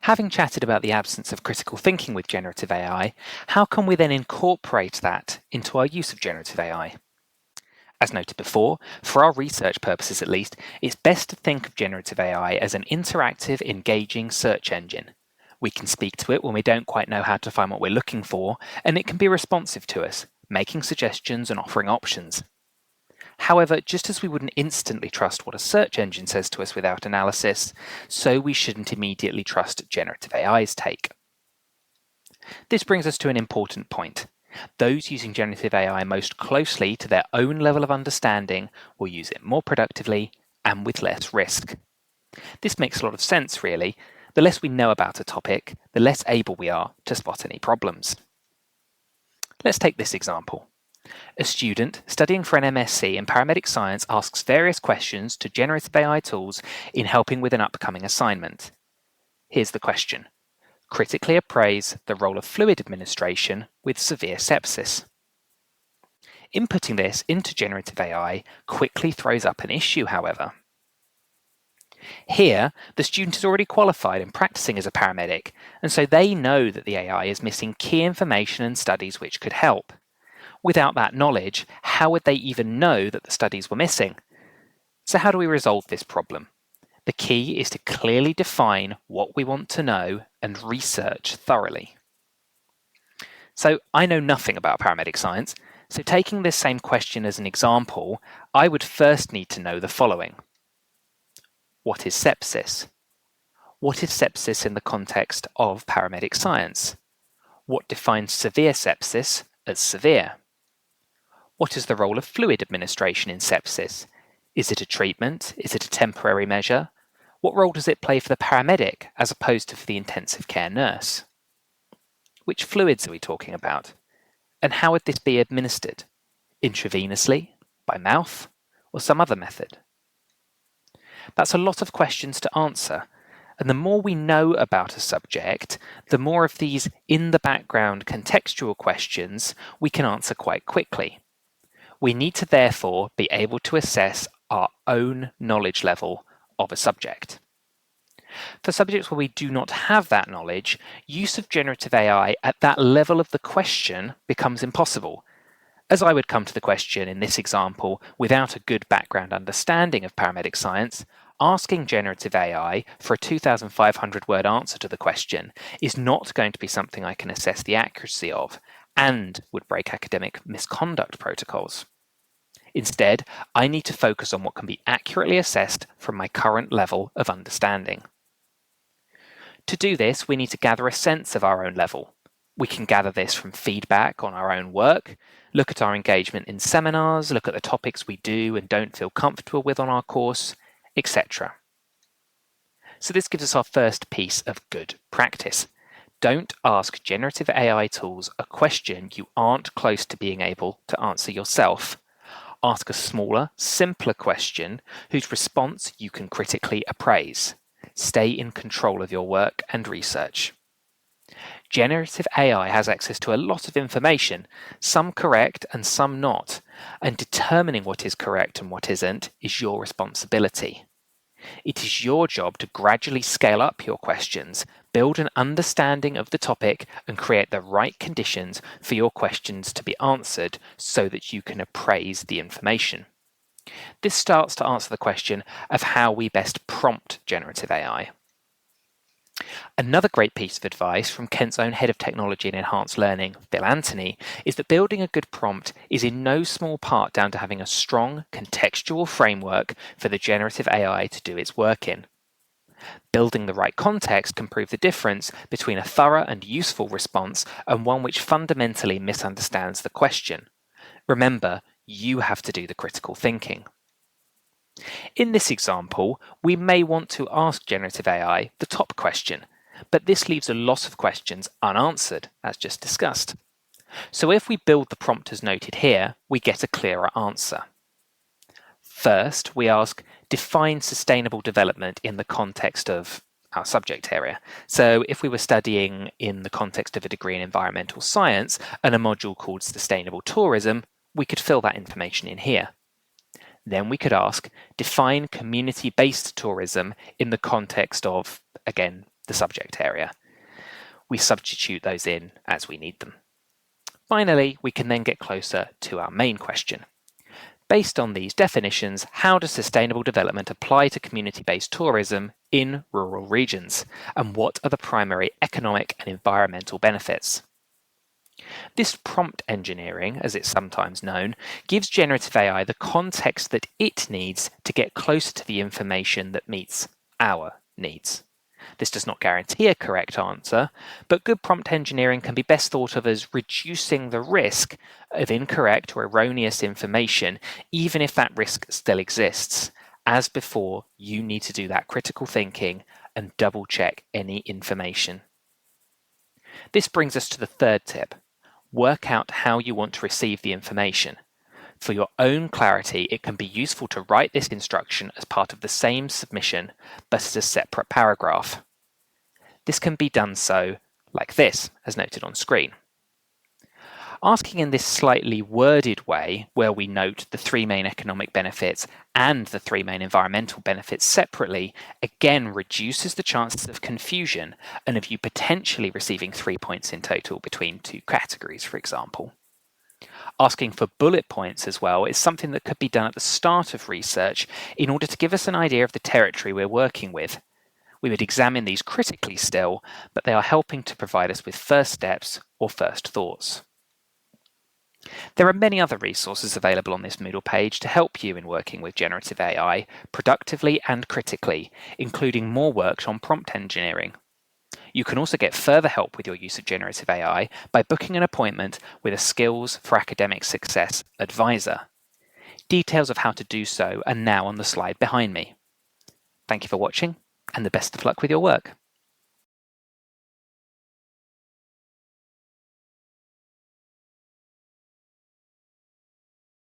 Having chatted about the absence of critical thinking with generative AI, how can we then incorporate that into our use of generative AI? As noted before, for our research purposes at least, it's best to think of generative AI as an interactive, engaging search engine. We can speak to it when we don't quite know how to find what we're looking for, and it can be responsive to us, making suggestions and offering options. However, just as we wouldn't instantly trust what a search engine says to us without analysis, so we shouldn't immediately trust generative AI's take. This brings us to an important point. Those using generative AI most closely to their own level of understanding will use it more productively and with less risk. This makes a lot of sense, really. The less we know about a topic, the less able we are to spot any problems. Let's take this example. A student studying for an MSc in paramedic science asks various questions to generative AI tools in helping with an upcoming assignment. Here's the question. Critically appraise the role of fluid administration with severe sepsis. Inputting this into generative AI quickly throws up an issue, however. Here, the student is already qualified and practicing as a paramedic, and so they know that the AI is missing key information and studies which could help. Without that knowledge, how would they even know that the studies were missing? So how do we resolve this problem? The key is to clearly define what we want to know and research thoroughly. So I know nothing about paramedic science, so taking this same question as an example, I would first need to know the following. What is sepsis? What is sepsis in the context of paramedic science? What defines severe sepsis as severe? What is the role of fluid administration in sepsis? Is it a treatment? Is it a temporary measure? What role does it play for the paramedic as opposed to for the intensive care nurse? Which fluids are we talking about? And how would this be administered? Intravenously, by mouth, or some other method? That's a lot of questions to answer, and the more we know about a subject, the more of these in-the-background contextual questions we can answer quite quickly. We need to therefore be able to assess our own knowledge level of a subject. For subjects where we do not have that knowledge, use of generative AI at that level of the question becomes impossible. As I would come to the question in this example without a good background understanding of paramedic science, asking generative AI for a 2,500 word answer to the question is not going to be something I can assess the accuracy of, and would break academic misconduct protocols. Instead, I need to focus on what can be accurately assessed from my current level of understanding. To do this, we need to gather a sense of our own level. We can gather this from feedback on our own work, look at our engagement in seminars, look at the topics we do and don't feel comfortable with on our course, etc. So this gives us our first piece of good practice. Don't ask generative AI tools a question you aren't close to being able to answer yourself. Ask a smaller, simpler question whose response you can critically appraise. Stay in control of your work and research. Generative AI has access to a lot of information, some correct and some not, and determining what is correct and what isn't is your responsibility. It is your job to gradually scale up your questions, build an understanding of the topic, and create the right conditions for your questions to be answered so that you can appraise the information. This starts to answer the question of how we best prompt generative AI. Another great piece of advice from Kent's own head of technology and enhanced learning, Phil Anthony, is that building a good prompt is in no small part down to having a strong contextual framework for the generative AI to do its work in. Building the right context can prove the difference between a thorough and useful response and one which fundamentally misunderstands the question. Remember, you have to do the critical thinking. In this example, we may want to ask generative AI the top question, but this leaves a lot of questions unanswered, as just discussed. So if we build the prompt as noted here, we get a clearer answer. First, we ask, define sustainable development in the context of our subject area. So if we were studying in the context of a degree in environmental science and a module called sustainable tourism, we could fill that information in here. Then we could ask, define community-based tourism in the context of, again, the the subject area. We substitute those in as we need them. Finally, we can then get closer to our main question. Based on these definitions, how does sustainable development apply to community-based tourism in rural regions? And what are the primary economic and environmental benefits? This prompt engineering, as it's sometimes known, gives generative AI the context that it needs to get closer to the information that meets our needs. This does not guarantee a correct answer, but good prompt engineering can be best thought of as reducing the risk of incorrect or erroneous information, even if that risk still exists. As before, you need to do that critical thinking and double check any information. This brings us to the third tip. Work out how you want to receive the information. For your own clarity, it can be useful to write this instruction as part of the same submission, but as a separate paragraph. This can be done so like this, as noted on screen. Asking in this slightly worded way, where we note the 3 main economic benefits and the 3 main environmental benefits separately, again reduces the chances of confusion and of you potentially receiving 3 points in total between 2 categories, for example. Asking for bullet points as well is something that could be done at the start of research in order to give us an idea of the territory we're working with. We would examine these critically still, but they are helping to provide us with first steps or first thoughts. There are many other resources available on this Moodle page to help you in working with generative AI productively and critically, including more work on prompt engineering. You can also get further help with your use of generative AI by booking an appointment with a Skills for Academic Success advisor. Details of how to do so are now on the slide behind me. Thank you for watching, and the best of luck with your work.